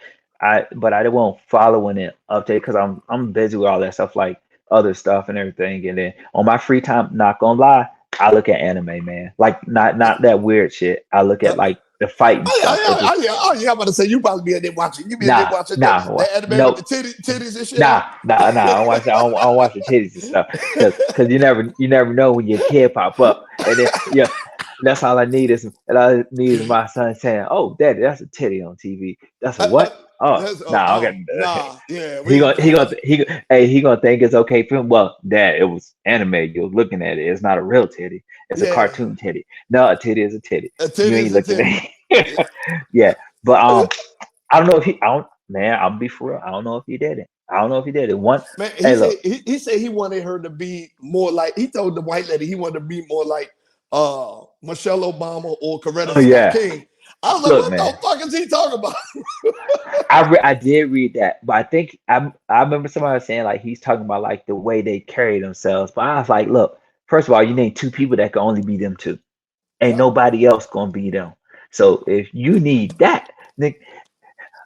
But I won't following it update because I'm busy with all that stuff like other stuff and everything. And then on my free time, not gonna lie, I look at anime, man. Like not that weird shit. I look uh, at like the fighting stuff. It just I'm about to say you probably be in there watching. You be in there nah watching nah the anime with the nope. titties and shit on. Nah. I don't watch the titties and stuff because you never know when your kid pop up and then yeah, that's all I need is my son saying, "Oh, Daddy, that's a titty on TV." That's a what? Oh, That's nah, I got nah, yeah, we he ain't gonna doing that. hey he gonna think it's okay for him. Well, Dad, it was anime. You're looking at it. It's not a real titty. It's a Yeah, cartoon titty. No, a titty is a titty. a You titty ain't is a looking titty. at it. Yeah, but I don't know if he. I don't. Man, I'll be for real. I don't know if he did it. I don't know if he did it. One. Man, Hey, look. he said he wanted her to be more like he told the white lady he wanted to be more like Michelle Obama or Coretta Oh Scott yeah. King. I was like, Look, what man. the fuck is he talking about? I did read that, but I think I remember somebody saying like he's talking about like the way they carry themselves. But I was like, look. First of all, you name two people that can only be them two. Ain't Yep. nobody else gonna be them. So if you need that,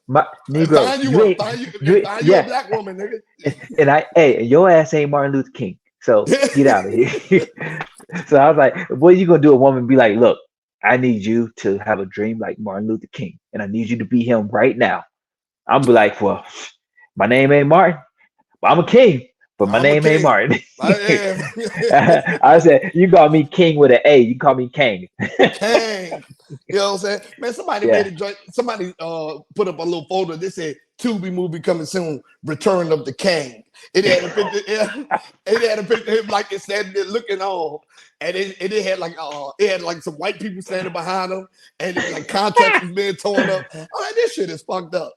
my And Negro, you ain't find you a yeah. black woman, nigga. And your ass ain't Martin Luther King. So get out of here. So I was like, what are you gonna do? A woman be like, look, I need you to have a dream like Martin Luther King, and I need you to be him right now. I'm be like, well, my name ain't Martin, but I'm a king, but my I'm a name ain't king. Martin. I am. I said, you call me King with an A, you call me King. Kang. You know what I'm saying? Man, somebody made Yeah. a joint. Somebody put up a little folder. They said Tubi movie coming soon, Return of the Kang. It had a picture, it had a picture of him like it said there looking on. And it had like some white people standing behind him, and it, like contracts was being torn up. I'm like, this shit is fucked up.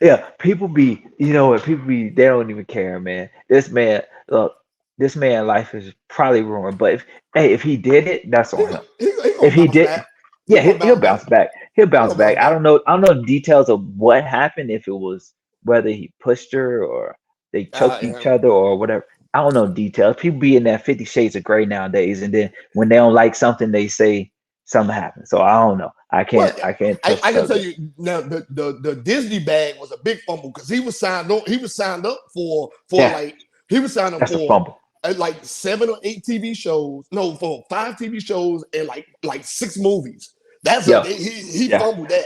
Yeah, people be, you know what, people be, they don't even care, man. This man, look, this man life is probably ruined. But if he did it, that's He, on him. he If gonna he bounce did, back. He yeah, gonna he'll bounce back. bounce back. He'll He bounce gonna bounce back. back. I don't know the details of what happened, if it was whether he pushed her or they choked Yeah. each other or whatever. I don't know details. People be in that 50 Shades of Gray nowadays, and then when they don't like something, they say something happened. So I don't know. Well, I can't I can tell tell that. you now the Disney bag was a big fumble because he was signed up. He was signed up for Yeah, like he was signed up that's a for fumble. like 7 or 8 TV shows. No, for 5 TV shows and like 6 movies. That's a Yeah, he yeah. fumbled that.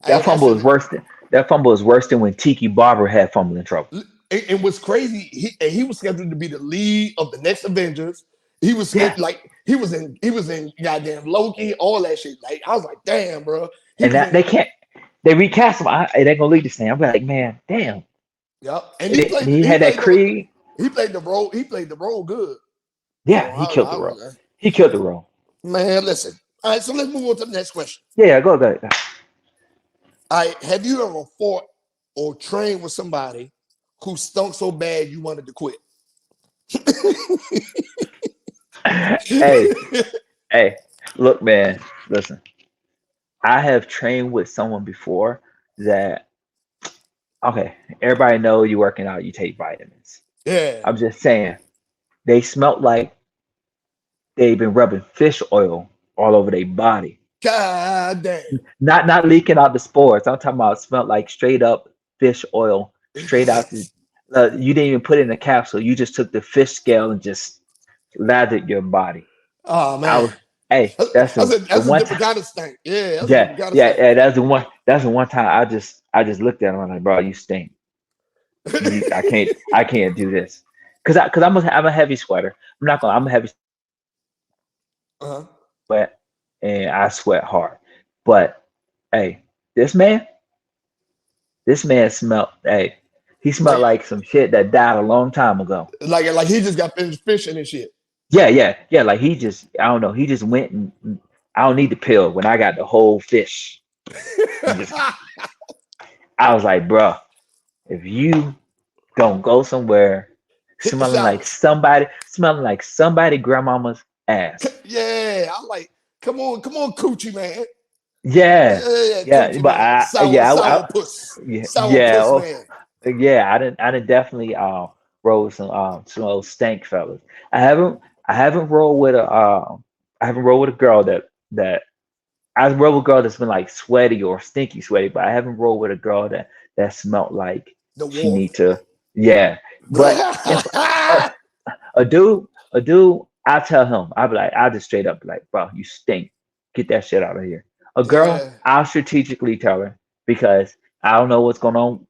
Hey, That that fumble shit. is worse than that fumble is worse than when Tiki Barber had fumbling trouble. And what's crazy, he was scheduled to be the lead of the next Avengers. He was Yeah, scheduled like he was in goddamn Loki, all that shit. Like I was like, damn, bro. He and was that in they can't they recast him. It ain't gonna lead this thing. I'm like, man, damn. Yep. And And he had that Creed. he played the role. He played the role good. So Yeah, he killed the I was role. like, He killed the role. man, listen. All right, so let's move on to the next question. Yeah, go. All right, have you ever fought or trained with somebody who stunk so bad you wanted to quit? Hey, hey, look, man, listen. I have trained with someone before that okay, everybody know you working out, you take vitamins. Yeah. I'm just saying they smelt like they've been rubbing fish oil all over their body. God damn. Not leaking out the spores. I'm talking about smelled like straight up fish oil, straight out the. You didn't even put it in a capsule. You just took the fish scale and just lathered your body. Oh I man. was, hey, that's the That's a one different time. kind of stink. Yeah, that's a Yeah, different kind of yeah, stink. yeah. That's the one. That's the one time I just looked at him. I'm like, bro, you stink. I can't do this. I'm a heavy sweater. I'm not gonna. I'm a heavy Uh-huh. sweat, and I sweat hard. But hey, this man, this man smelled. Hey, he smelled Like like some shit that died a long time ago. like he just got finished fishing and shit. Yeah, yeah, yeah. Like he just, I don't know. He just went and I don't need the pill when I got the whole fish. And just, I was like, bro, if you don't go somewhere Hit the shower. smelling like somebody grandmama's ass. Yeah, I'm like, come on, coochie man. Yeah, Yeah, yeah. coochie But man. yeah, Sour yeah, puss oh, man. yeah. I didn't definitely roll with some old stank fellas. I haven't I haven't rolled with a I haven't rolled with a girl that I've rolled with a girl that's been like sweaty or stinky sweaty, but I haven't rolled with a girl that smelled like The she water. need to. Yeah, but if a, a dude, I tell him, I be like, I just straight up be like, bro, you stink. Get that shit out of here. A girl, Yeah. I'll strategically tell her because I don't know what's going on.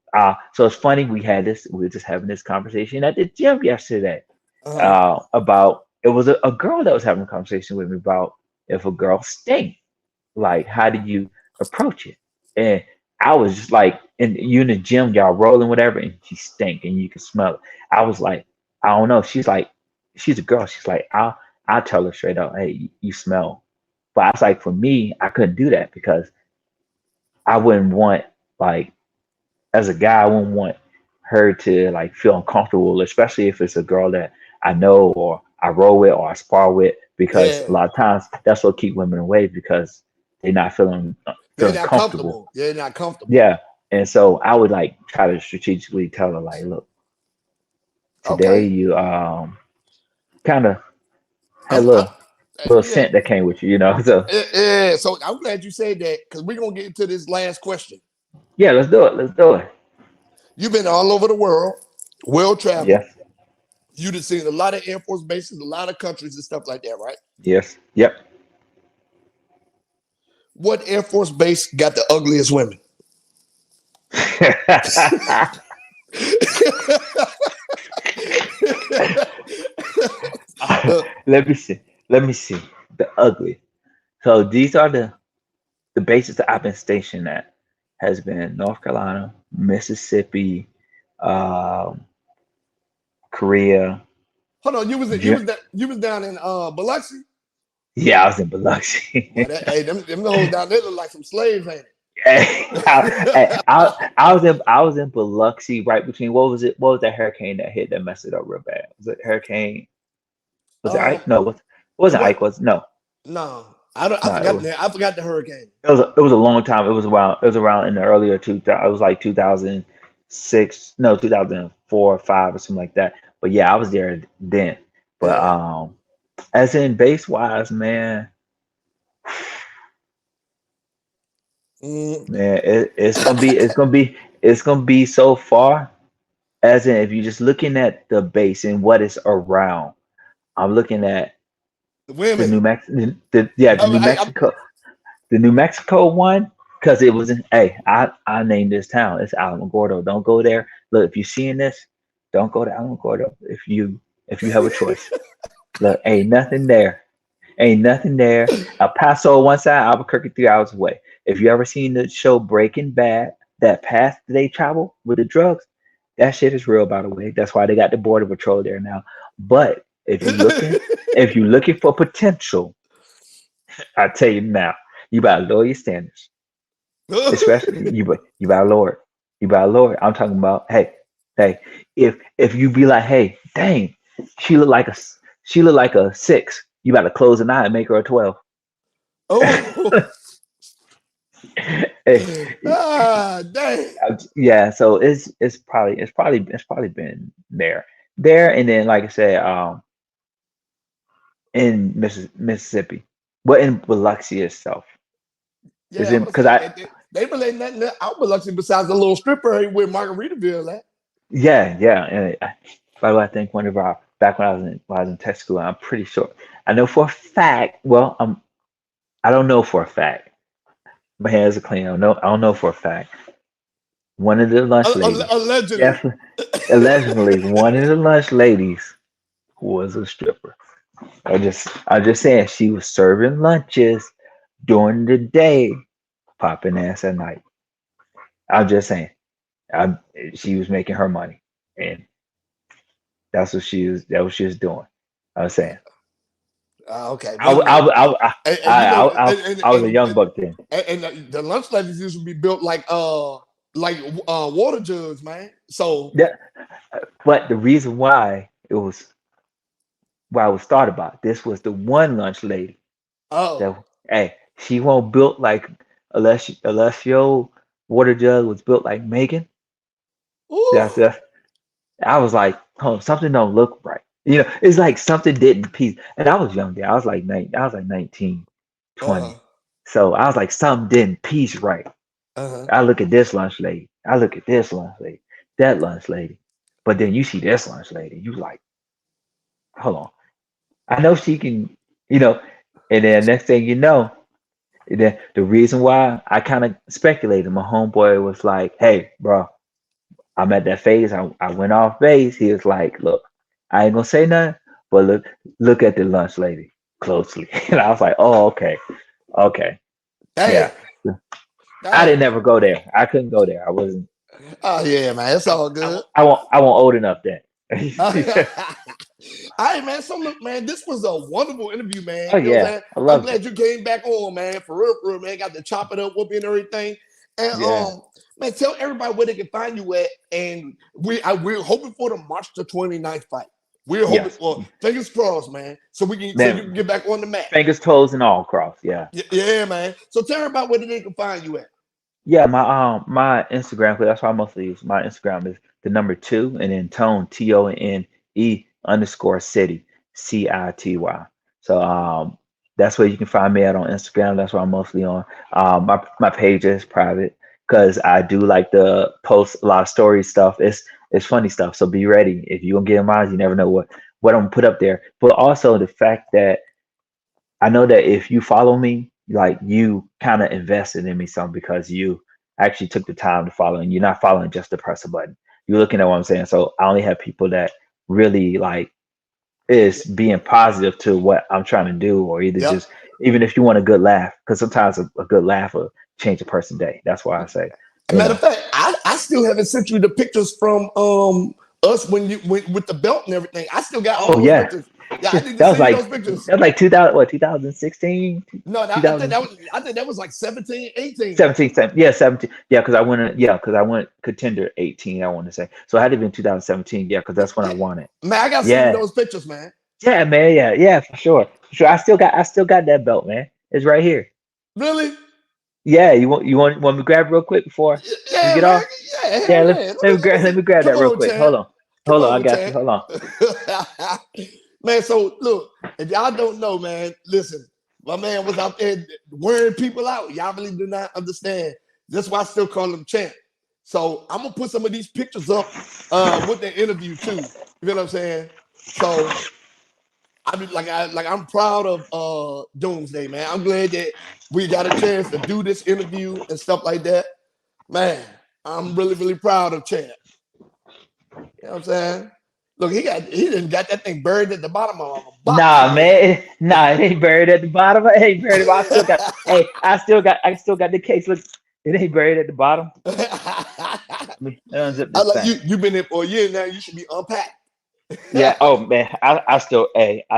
So it's funny we were just having this conversation at the gym yesterday. Uh-huh. About it was a girl that was having a conversation with me about if a girl stink, like how do you approach it? And I was just like, and you in the gym, y'all rolling whatever, and she stink, and you can smell it. I was like, I don't know. She's like, she's a girl. She's like, I'll tell her straight up, hey, you smell. But I was like, for me, I couldn't do that because I wouldn't want like as a guy, I wouldn't want her to like feel uncomfortable, especially if it's a girl that I know or I roll with or I spar with, because Yeah. a lot of times that's what keep women away because they're not They're feeling not comfortable. comfortable. They're not comfortable. Yeah, and so I would like try to strategically tell her like, look, today Okay. you kind of had I'm, a I'm little yeah. scent that came with you, you know. So Yeah. So I'm glad you said that because we're gonna get into this last question. yeah, let's do it. Let's do it. You've been all over the world, well traveled. Yes, You've seen a lot of Air Force bases, a lot of countries and stuff like that, right? yes, yep. What Air Force base got the ugliest women? Uh, Let me see. Let me see. The ugly. So these are the bases that I've been stationed at. Has been North Carolina, Mississippi, um, Korea. hold on, Ja- you was down in Biloxi? Yeah, I was in Biloxi. Boy, hey, them hoes down there look like some slaves, ain't Hey, it? I was in Biloxi right between what was it? What was that hurricane that hit that messed it up real bad? Was it hurricane? Was it um, Ike? No, it it wasn't was Ike. Was no, no, I don't. no. I forgot the hurricane. It was a long time. It was around in the earlier 2000. It was like 2006, no 2004 or five or something like that. But yeah, I was there then. But Yeah. as in base wise, man, Mm. man, it's gonna be so far. As in, if you're just looking at the base and what is around, I'm looking at The the women. New Mexico, the New I, Mexico, the New Mexico one, because it was in. Hey, I named this town. It's Alamogordo. Don't go there. Look, if you're seeing this, don't go to Alamogordo. If you have a choice, look, ain't nothing there. Ain't nothing there. El Paso on one side, Albuquerque 3 hours away. If you ever seen the show Breaking Bad, that path they travel with the drugs, that shit is real, by the way. That's why they got the border patrol there now. But if you're looking for potential, I tell you now, you better lower your standards. Especially you better lower it. You better lower it. I'm talking about, hey, if you be like, hey, dang, she look like a she look like a 6. You better close an eye and make her a 12. oh, Dang. Yeah, so it's probably been there, and then like I said, in Mississippi, but in Biloxi itself, is Yeah, I'm in gonna because say I they been letting nothing out but luxury besides the little stripper where Margaritaville at. yeah, and by the way, I think whenever back when I was in tech school, I'm pretty sure I know for a fact. Well, I don't know for a fact. My hands are clean. I don't know for a fact. One of the lunch ladies, Allegedly. definitely, allegedly, one of the lunch ladies was a stripper. I'm just saying she was serving lunches during the day, popping ass at night. I'm just saying, I, she was making her money, and that's what she was doing. I was saying, Okay, I, well, w- I, look, w- I, w- I, and you know, I, I, I was a young buck then. the lunch levels used to be built like water jugs, man. So Yeah, but the reason why I was thought about this was the one lunch lady oh, that, hey, she won't built like, unless your water jug was built like Megan. ooh, That's I was like, oh, something don't look right. It's like something didn't piece. And I was young there. I was like 19, uh, 20. So I was like, something didn't piece right. uh, I look at this lunch lady. I look at this lunch lady, that lunch lady. But then you see this lunch lady. You like, hold on. I know she can, you know, and then next thing you know, the reason why I kind of speculated, my homeboy was like, hey, bro, I'm at that phase. I went off base. He was like, look, I ain't gonna say nothing, but look at the lunch lady closely. And I was like, oh, okay, okay, dang, yeah. I dang. didn't ever go there. I couldn't go there. I wasn't. Oh yeah, man, it's all I, good. won't- I won't. I won't old enough then. All right, man. So look, man, this was a wonderful interview, man. Oh You know what I'm yeah, saying? I I'm loved it. glad you came back on, man. For real, man. Got to chop it up, whoop it and everything. And Yeah. man, tell everybody where they can find you at. And we're hoping for the March the 29th fight. We're hoping Yes, for fingers crossed, man. So you can man. get back on the mat. Fingers, toes, and all crossed. Yeah. Yeah, man. So tell everybody where they can find you at. Yeah, my Instagram, 'cause that's why I mostly use my Instagram is the number two and then tone TONE_city CITY. So that's where you can find me at on Instagram. That's where I'm mostly on. My page is private because I do like to post a lot of story stuff. It's funny stuff. So be ready. If you gonna get in mine, you never know what I'm gonna put up there. But also the fact that I know that if you follow me, like you kind of invested in me some because you actually took the time to follow and you're not following just to press a button. You're looking at what I'm saying. So I only have people that really like is being positive to what I'm trying to do, or either Yep. just even if you want a good laugh, because sometimes a good laugh will change a person's day. That's why I say, you Matter of know, fact, I still haven't sent you the pictures from us when you went with the belt and everything. I still got all oh those yeah, pictures. Yeah, I shit, need to that was send you those like pictures. 2000, what, 2016, No, two I think that was like 17, 18. 17, yeah, 17. Yeah, because I went contender 18, I want to say. So it had to be in 2017, yeah, because that's when I Yeah. won it. Man, I gotta send you Yeah. those pictures, man. Yeah, man, yeah, for sure. For sure. I still got that belt, man. It's right here. Really? Yeah, you want me to grab it real quick before we Yeah, get man. off? Yeah, Yeah, hell let, yeah. let me grab let me grab Come that real on, quick. champ. Hold on. Come Hold on, I on, got you. champ. Hold on. Man, so look, if y'all don't know, man, listen, my man was out there wearing people out. Y'all really do not understand. That's why I still call him champ. So I'm gonna put some of these pictures up with the interview too. You know what I'm saying? So I'm proud of Doomsday, man. I'm glad that we got a chance to do this interview and stuff like that. Man, I'm really, really proud of Champ. You know what I'm saying? Look, he didn't got that thing buried at the bottom of a box Nah, over there. man. Nah, it ain't buried at the bottom. It ain't buried at the bottom. I still got the case. Look, it ain't buried at the bottom. Let me unzip I this like thing. you. You've been there for a year now. You should be unpacked. Yeah. Oh man, I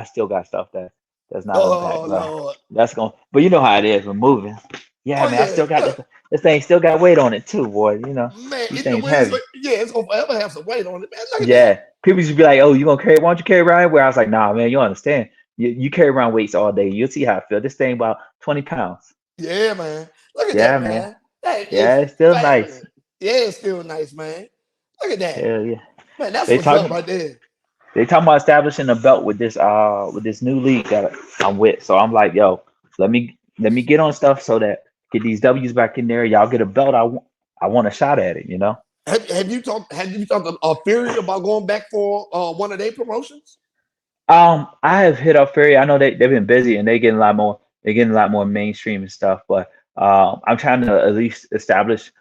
still got stuff that's not unpacked, Oh bro. Lord. That's going. But you know how it is with moving. Yeah, Oh man. I yeah. still got this thing. Still got weight on it too, boy. Man, These it things weighs. heavy. Yeah, it's gonna forever have some weight on it, man. Look at that. Yeah. People used to be like, "Oh, you gonna carry? Why don't you carry around?" Where I was like, "Nah, man. You don't understand. You carry around weights all day. You'll see how I feel. This thing about 20 pounds." Yeah, man. Look at Yeah, that, man. man. That Yeah, is it's still nice. fabulous. Yeah, it's still nice, man. Look at that. Hell yeah. Man, that's They what's up talking right there. they talking about establishing a belt with this new league that I'm with. So I'm like, yo, let me get on stuff so that get these W's back in there. Y'all get a belt. I want a shot at it, you know? Have you talked to Fury about going back for one of their promotions? I have hit up Fury. I know they've been busy and they're getting a lot more mainstream and stuff, but I'm trying to at least establish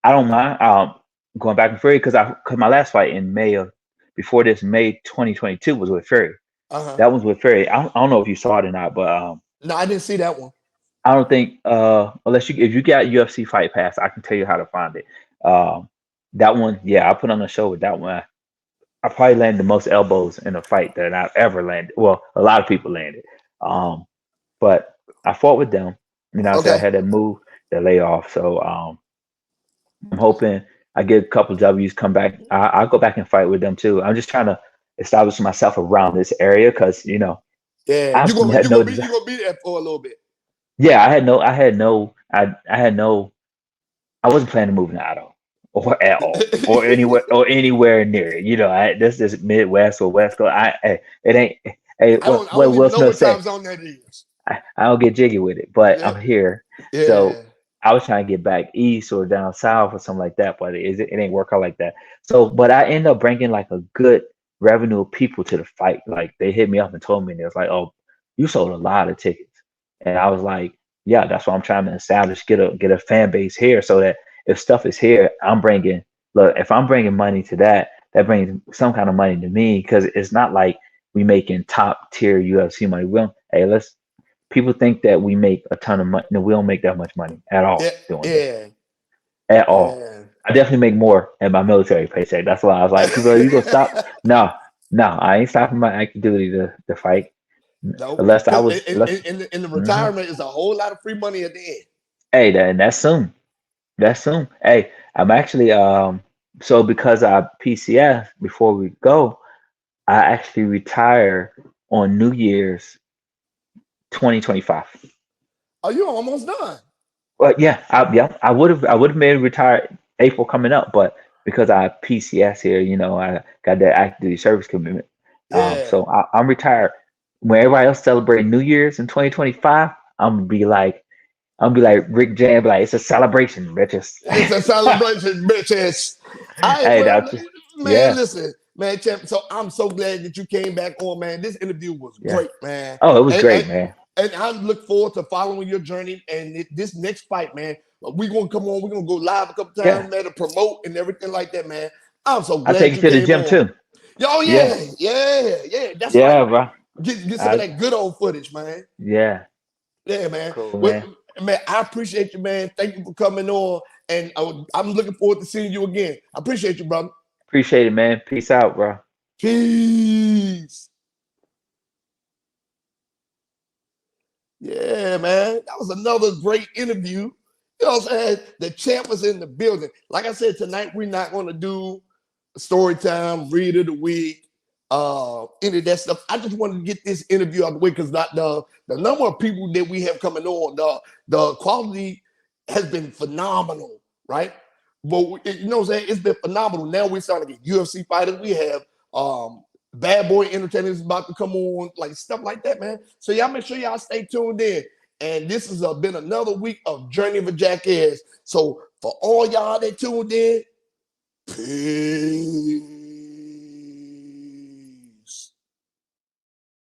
I don't mind going back with Fury because my last fight in May of before this May 2022 was with Fury. Uh-huh. That was with Fury. I don't know if you saw it or not, but No, I didn't see that one. I don't think unless if you got UFC Fight Pass, I can tell you how to find it. Um, that one, yeah, I put on a show with that one. I probably landed the most elbows in a fight that I've ever landed. Well, a lot of people landed. Um, but I fought with them. You know, I said I Okay. had that move, that layoff. So I'm hoping I get a couple W's, come back. I'll go back and fight with them too. I'm just trying to establish myself around this area because Yeah, I you gonna had you no gonna be desire. you gonna be there for a little bit. Yeah, I had no I wasn't planning to move to Idaho or at all or anywhere near it. This is Midwest or West Coast. It ain't. Hey, I don't I what don't Will even know Smith what say? time zone that is. I don't get jiggy with it, but Yeah, I'm here. yeah. So I was trying to get back east or down south or something like that, but it ain't work out like that. So, but I end up bringing like a good revenue of people to the fight. Like they hit me up and told me, and it was like, "Oh, you sold a lot of tickets," and I was like, "Yeah, that's what I'm trying to establish. Get a fan base here, so that if stuff is here, I'm bringing. Look, if I'm bringing money to that, that brings some kind of money to me because it's not like we making top tier UFC money. We don't. Hey, let's people think that we make a ton of money. No, we don't make that much money at Yeah, all doing this. yeah, At all. yeah. I definitely make more at my military paycheck. That's why I was like, people are you gonna stop? No, no, I ain't stopping my active duty to fight. No, Unless I because was unless in the mhm. retirement is a whole lot of free money at the end. Hey, and that's soon. That's soon. Hey, I'm actually so because I PCS before we go, I actually retire on New Year's 2025. Oh, you're almost done. Well, yeah, I would have made retired April coming up, but because I PCS here, I got that active duty service commitment. Yeah. So I'm retired. When everybody else celebrating New Year's in 2025, I'm gonna be like Rick James, like it's a celebration, bitches. It's a celebration, bitches. I Hey, well, that's man, yeah, listen, man, champ. So I'm so glad that you came back on, man. This interview was yeah. great, man. Oh, it was And great, and, man. and I look forward to following your journey. And this next fight, man, we're gonna come on. We're gonna go live a couple Yeah, times, man, to promote and everything like that, man. I'm so I take glad you you to the came gym on. too. Oh Yeah, yeah, yeah, yeah. That's right. yeah, bro. Get some of I that good old footage, man. yeah, Yeah, man. cool, Well, man. man, I appreciate you, man. Thank you for coming on, and I'm looking forward to seeing you again. I appreciate you, brother. Appreciate it, man. Peace out, bro. Peace. Yeah, man. That was another great interview. You know what I'm saying? The champ was in the building. Like I said, tonight we're not going to do story time, read of the week, any of that stuff. I just wanted to get this interview out of the way because the number of people that we have coming on, the quality has been phenomenal, right? But you know what I'm saying? It's been phenomenal. Now we're starting to get UFC fighters. We have Bad Boy Entertainment is about to come on, like stuff like that, man. So y'all make sure y'all stay tuned in. And this has been another week of Journey of a Jackass. So for all y'all that tuned in, peace.